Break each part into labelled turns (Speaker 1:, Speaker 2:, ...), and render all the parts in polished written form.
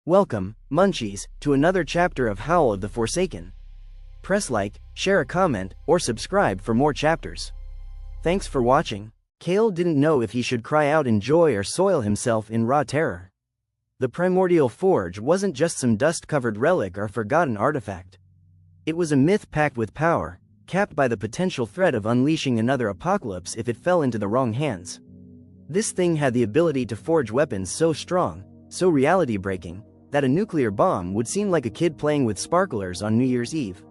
Speaker 1: Welcome, Munchies, to another chapter of Howl of the Forsaken. Press like, share a comment, or subscribe for more chapters. Thanks for watching. Kael didn't know if he should cry out in joy or soil himself in raw terror. The Primordial Forge wasn't just some dust-covered relic or forgotten artifact. It was a myth packed with power, capped by the potential threat of unleashing another apocalypse if it fell into the wrong hands. This thing had the ability to forge weapons so strong, so reality-breaking, that a nuclear bomb would seem like a kid playing with sparklers on New Year's Eve.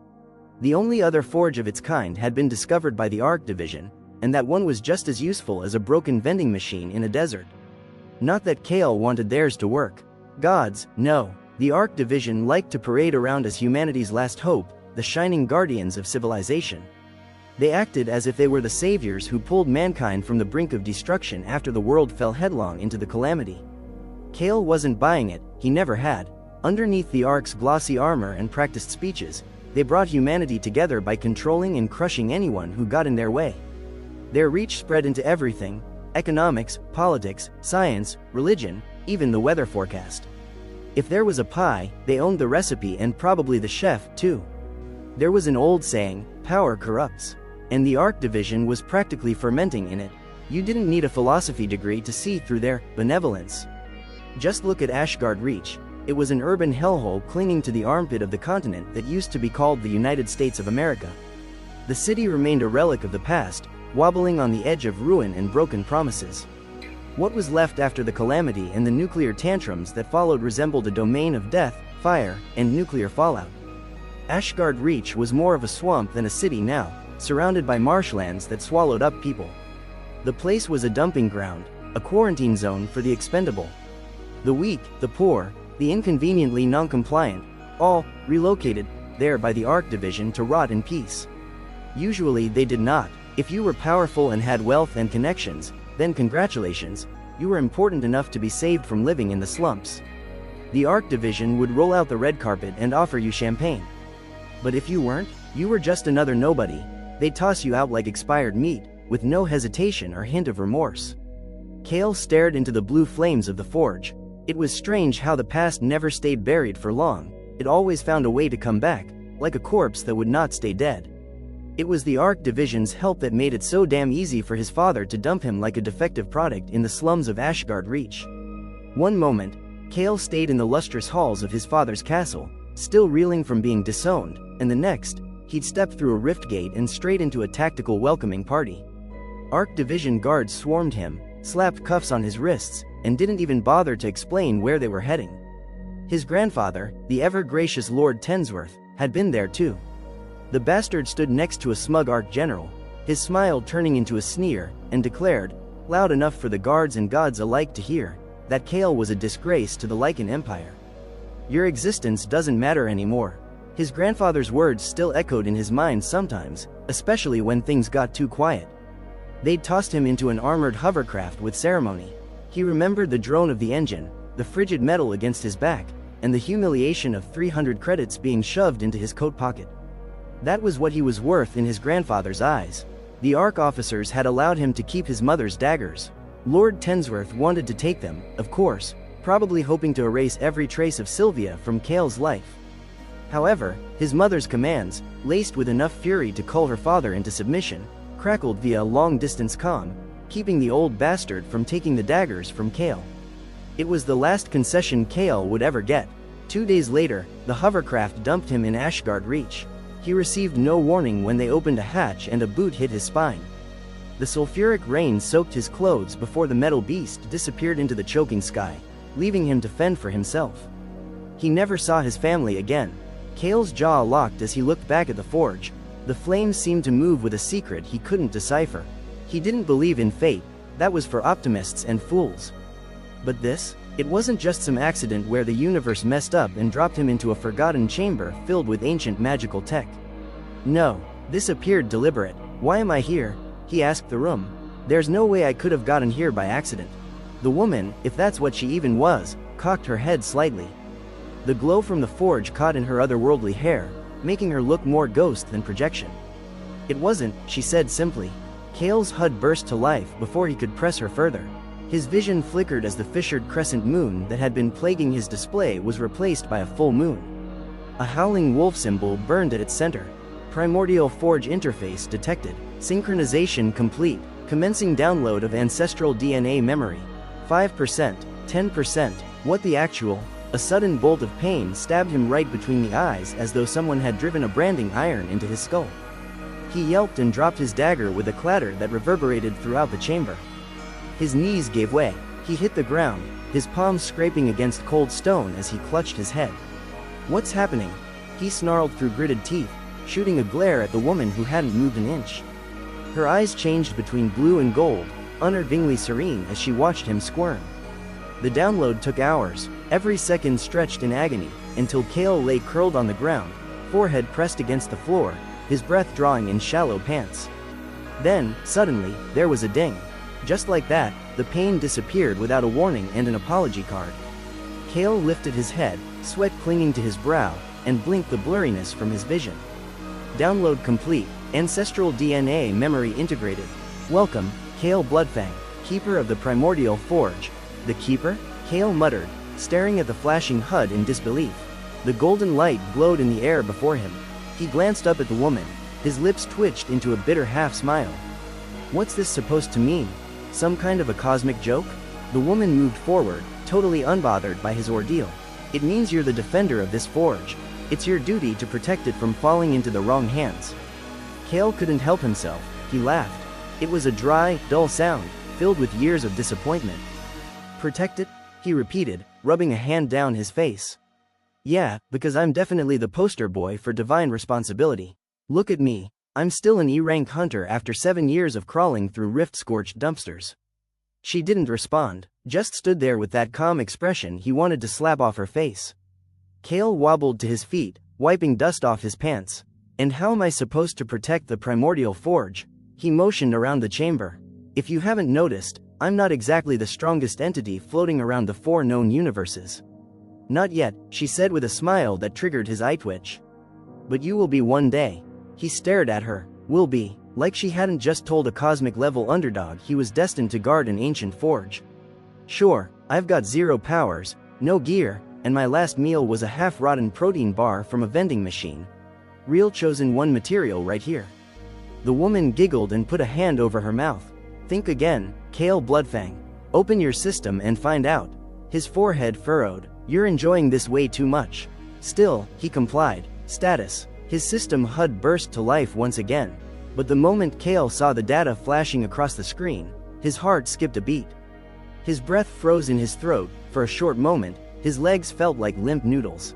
Speaker 1: The only other forge of its kind had been discovered by the Arc Division, and that one was just as useful as a broken vending machine in a desert. Not that Kael wanted theirs to work. Gods, no. The Arc Division liked to parade around as humanity's last hope, the shining guardians of civilization. They acted as if they were the saviors who pulled mankind from the brink of destruction after the world fell headlong into the calamity. Kael wasn't buying it, he never had. Underneath the Ark's glossy armor and practiced speeches, they brought humanity together by controlling and crushing anyone who got in their way. Their reach spread into everything: economics, politics, science, religion, even the weather forecast. If there was a pie, they owned the recipe and probably the chef, too. There was an old saying, power corrupts. And the Arc Division was practically fermenting in it. You didn't need a philosophy degree to see through their benevolence. Just look at Ashgarde Reach. It was an urban hellhole clinging to the armpit of the continent that used to be called the United States of America. The city remained a relic of the past, wobbling on the edge of ruin and broken promises. What was left after the calamity and the nuclear tantrums that followed resembled a domain of death, fire, and nuclear fallout. Ashgarde Reach was more of a swamp than a city now, surrounded by marshlands that swallowed up people. The place was a dumping ground, a quarantine zone for the expendable. The weak, the poor, the inconveniently non-compliant, all relocated there by the Arc Division to rot in peace. Usually they did not. If you were powerful and had wealth and connections, then congratulations, you were important enough to be saved from living in the slumps. The Arc Division would roll out the red carpet and offer you champagne. But if you weren't, you were just another nobody. They'd toss you out like expired meat, with no hesitation or hint of remorse. Kael stared into the blue flames of the forge. It was strange how the past never stayed buried for long. It always found a way to come back, like a corpse that would not stay dead. It was the Arc Division's help that made it so damn easy for his father to dump him like a defective product in the slums of Ashgarde Reach. One moment, Kael stayed in the lustrous halls of his father's castle, still reeling from being disowned, and the next, he'd step through a rift gate and straight into a tactical welcoming party. Arc Division guards swarmed him, slapped cuffs on his wrists, and didn't even bother to explain where they were heading. His grandfather, the ever-gracious Lord Tensworth, had been there too. The bastard stood next to a smug Arc general, his smile turning into a sneer, and declared, loud enough for the guards and gods alike to hear, that Kael was a disgrace to the Lycan Empire. Your existence doesn't matter anymore. His grandfather's words still echoed in his mind sometimes, especially when things got too quiet. They'd tossed him into an armored hovercraft with ceremony. He remembered the drone of the engine, the frigid metal against his back, and the humiliation of 300 credits being shoved into his coat pocket. That was what he was worth in his grandfather's eyes. The Arc officers had allowed him to keep his mother's daggers. Lord Tensworth wanted to take them, of course, probably hoping to erase every trace of Sylvia from Kael's life. However, his mother's commands, laced with enough fury to cull her father into submission, crackled via a long-distance comm, keeping the old bastard from taking the daggers from Kael. It was the last concession Kael would ever get. 2 days later, the hovercraft dumped him in Ashgarde Reach. He received no warning when they opened a hatch and a boot hit his spine. The sulfuric rain soaked his clothes before the metal beast disappeared into the choking sky, leaving him to fend for himself. He never saw his family again. Kael's jaw locked as he looked back at the forge. The flames seemed to move with a secret he couldn't decipher. He didn't believe in fate, that was for optimists and fools. But this? It wasn't just some accident where the universe messed up and dropped him into a forgotten chamber filled with ancient magical tech. No, this appeared deliberate. Why am I here? He asked the room. There's no way I could have gotten here by accident. The woman, if that's what she even was, cocked her head slightly. The glow from the forge caught in her otherworldly hair, making her look more ghost than projection. It wasn't, she said simply. Kael's HUD burst to life before he could press her further. His vision flickered as the fissured crescent moon that had been plaguing his display was replaced by a full moon. A howling wolf symbol burned at its center. Primordial Forge interface detected. Synchronization complete. Commencing download of ancestral DNA memory. 5%, 10%, what the actual? A sudden bolt of pain stabbed him right between the eyes as though someone had driven a branding iron into his skull. He yelped and dropped his dagger with a clatter that reverberated throughout the chamber. His knees gave way. He hit the ground, his palms scraping against cold stone as he clutched his head. What's happening? He snarled through gritted teeth, shooting a glare at the woman who hadn't moved an inch. Her eyes changed between blue and gold, unnervingly serene as she watched him squirm. The download took hours, every second stretched in agony, until Kael lay curled on the ground, forehead pressed against the floor, his breath drawing in shallow pants. Then, suddenly, there was a ding. Just like that, the pain disappeared without a warning and an apology card. Kael lifted his head, sweat clinging to his brow, and blinked the blurriness from his vision. Download complete, ancestral DNA memory integrated. Welcome, Kael Bloodfang, keeper of the Primordial Forge. The keeper? Kael muttered, staring at the flashing HUD in disbelief. The golden light glowed in the air before him. He glanced up at the woman, his lips twitched into a bitter half-smile. What's this supposed to mean? Some kind of a cosmic joke? The woman moved forward, totally unbothered by his ordeal. It means you're the defender of this forge. It's your duty to protect it from falling into the wrong hands. Kael couldn't help himself. He laughed. It was a dry, dull sound, filled with years of disappointment. Protect it? He repeated, rubbing a hand down his face. Yeah, because I'm definitely the poster boy for divine responsibility. Look at me. I'm still an E-rank hunter after 7 years of crawling through rift-scorched dumpsters. She didn't respond, just stood there with that calm expression he wanted to slap off her face. Kael wobbled to his feet, wiping dust off his pants. And how am I supposed to protect the Primordial Forge? He motioned around the chamber. If you haven't noticed, I'm not exactly the strongest entity floating around the 4 known universes. Not yet, she said with a smile that triggered his eye twitch. But you will be one day. He stared at her. Will be, like she hadn't just told a cosmic-level underdog he was destined to guard an ancient forge. Sure, I've got 0 powers, no gear, and my last meal was a half-rotten protein bar from a vending machine. Real chosen one material right here. The woman giggled and put a hand over her mouth. Think again, Kael Bloodfang. Open your system and find out. His forehead furrowed. You're enjoying this way too much. Still, he complied. Status. His system HUD burst to life once again. But the moment Kael saw the data flashing across the screen, his heart skipped a beat. His breath froze in his throat. For a short moment, his legs felt like limp noodles.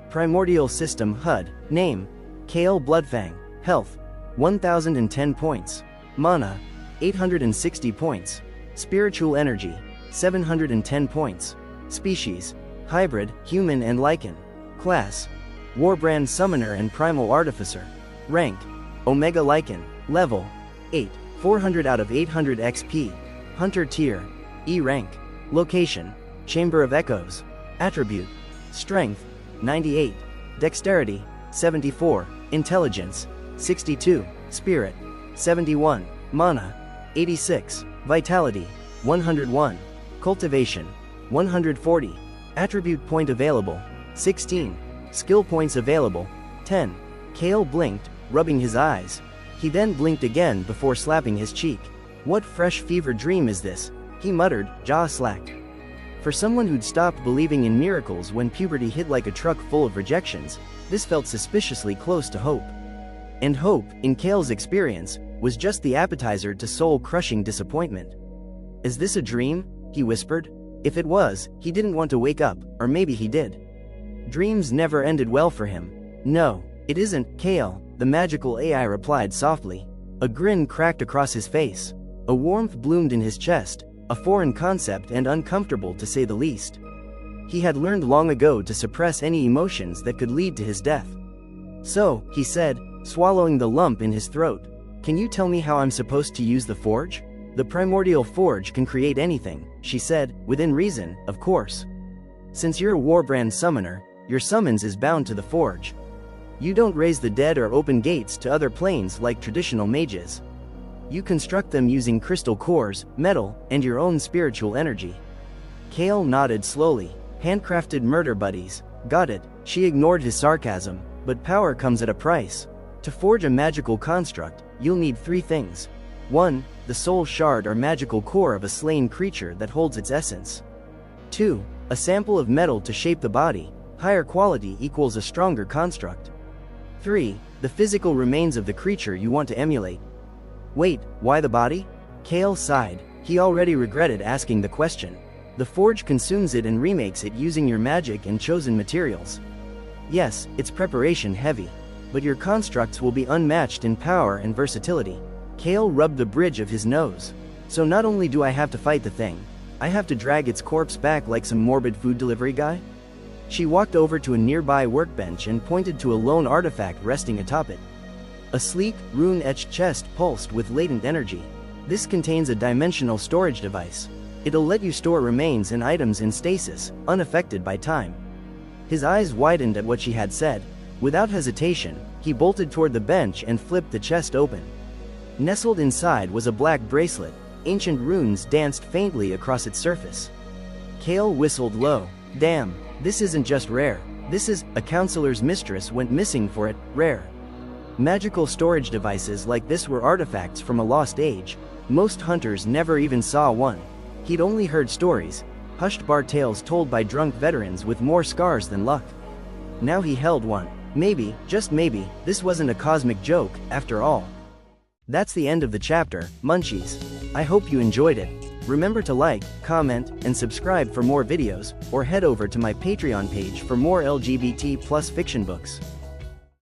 Speaker 1: Primordial System HUD. Name: Kael Bloodfang. Health: 1010 points. Mana: 860 points. Spiritual energy: 710 points. Species: hybrid, human and lichen. Class: Warbrand Summoner and Primal Artificer. Rank: Omega Lichen. Level: 8. 400 out of 800 XP. Hunter Tier: E rank. Location: Chamber of Echoes. Attribute: Strength: 98. Dexterity: 74. Intelligence: 62. Spirit: 71. Mana: 86. Vitality: 101. Cultivation: 140. Attribute point available: 16. Skill points available: 10. Kael blinked, rubbing his eyes. He then blinked again before slapping his cheek. What fresh fever dream is this? He muttered, jaw slacked. For someone who'd stopped believing in miracles when puberty hit like a truck full of rejections, this felt suspiciously close to hope. And hope, in Kael's experience, was just the appetizer to soul-crushing disappointment. Is this a dream? He whispered. If it was, he didn't want to wake up, or maybe he did. Dreams never ended well for him. No, it isn't, Kael, the magical AI replied softly. A grin cracked across his face. A warmth bloomed in his chest, a foreign concept and uncomfortable to say the least. He had learned long ago to suppress any emotions that could lead to his death. So, he said, swallowing the lump in his throat, can you tell me how I'm supposed to use the forge? The Primordial Forge can create anything, she said, within reason, of course. Since you're a Warbrand Summoner, your summons is bound to the forge. You don't raise the dead or open gates to other planes like traditional mages. You construct them using crystal cores, metal, and your own spiritual energy. Kael nodded slowly. Handcrafted murder buddies. Got it. She ignored his sarcasm. But power comes at a price. To forge a magical construct, you'll need 3 things. 1. The soul shard or magical core of a slain creature that holds its essence. 2. A sample of metal to shape the body. Higher quality equals a stronger construct. 3. The physical remains of the creature you want to emulate. Wait, why the body? Kael sighed. He already regretted asking the question. The forge consumes it and remakes it using your magic and chosen materials. Yes, it's preparation heavy. But your constructs will be unmatched in power and versatility. Kael rubbed the bridge of his nose. So not only do I have to fight the thing, I have to drag its corpse back like some morbid food delivery guy? She walked over to a nearby workbench and pointed to a lone artifact resting atop it. A sleek, rune-etched chest pulsed with latent energy. This contains a dimensional storage device. It'll let you store remains and items in stasis, unaffected by time. His eyes widened at what she had said. Without hesitation, he bolted toward the bench and flipped the chest open. Nestled inside was a black bracelet. Ancient runes danced faintly across its surface. Kael whistled low. Damn, this isn't just rare. This is, a counselor's mistress went missing for it, rare. Magical storage devices like this were artifacts from a lost age. Most hunters never even saw one. He'd only heard stories, hushed bar tales told by drunk veterans with more scars than luck. Now he held one. Maybe, just maybe, this wasn't a cosmic joke, after all. That's the end of the chapter, munchies. I hope you enjoyed it. Remember to like, comment, and subscribe for more videos, or head over to my Patreon page for more LGBT+ fiction books.